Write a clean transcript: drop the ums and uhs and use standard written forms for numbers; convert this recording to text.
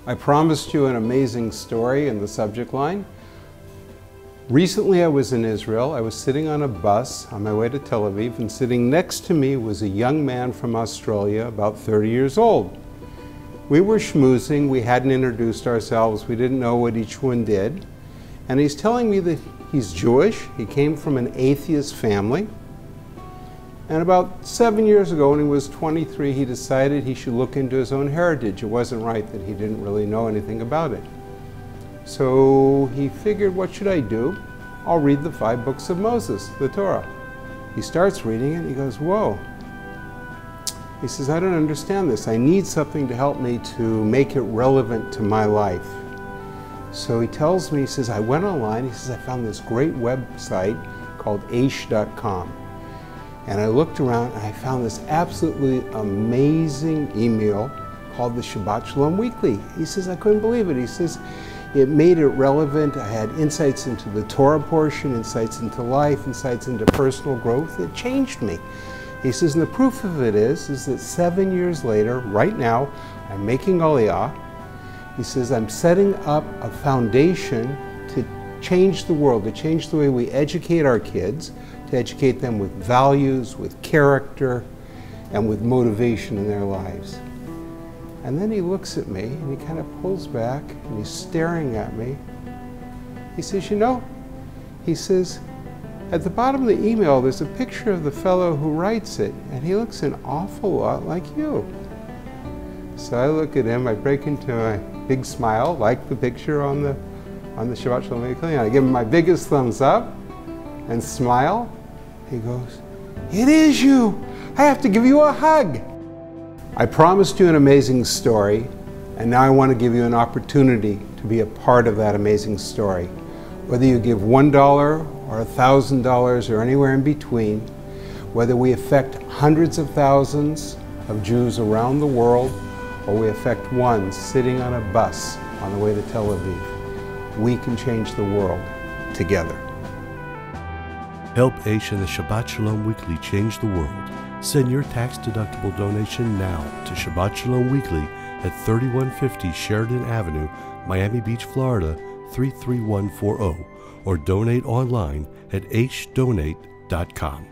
I promised you an amazing story in the subject line. Recently I was in Israel. I was sitting on a bus on my way to Tel Aviv, and sitting next to me was a young man from Australia, about 30 years old. We were schmoozing, we hadn't introduced ourselves, we didn't know what each one did. And he's telling me that he's Jewish, he came from an atheist family. And about 7 years ago, when he was 23, he decided he should look into his own heritage. It wasn't right that he didn't really know anything about it. So he figured, what should I do? I'll read the 5 books of Moses, the Torah. He starts reading it and he goes, whoa. He says, I don't understand this. I need something to help me to make it relevant to my life. So he tells me, he says, I went online, he says, I found this great website called aish.com. And I looked around and I found this absolutely amazing email called the Shabbat Shalom Weekly. He says, I couldn't believe it. He says, it made it relevant. I had insights into the Torah portion, insights into life, insights into personal growth. It changed me. He says, and the proof of it is that 7 years later, right now, I'm making Aliyah. He says, I'm setting up a foundation to change the world, to change the way we educate our kids, to educate them with values, with character, and with motivation in their lives. And then he looks at me and he kind of pulls back and he's staring at me. He says, you know, he says, at the bottom of the email there's a picture of the fellow who writes it, and he looks an awful lot like you. So I look at him, I break into a big smile, like the picture on the Shabbat Shalom Weekly, and I give him my biggest thumbs up and smile. He goes, it is you! I have to give you a hug! I promised you an amazing story, and now I want to give you an opportunity to be a part of that amazing story. Whether you give $1 or $1,000 or anywhere in between, whether we affect hundreds of thousands of Jews around the world, or we affect one sitting on a bus on the way to Tel Aviv, we can change the world together. Help Aish and the Shabbat Shalom Weekly change the world. Send your tax-deductible donation now to Shabbat Shalom Weekly at 3150 Sheridan Avenue, Miami Beach, Florida 33140, or donate online at aishdonate.com.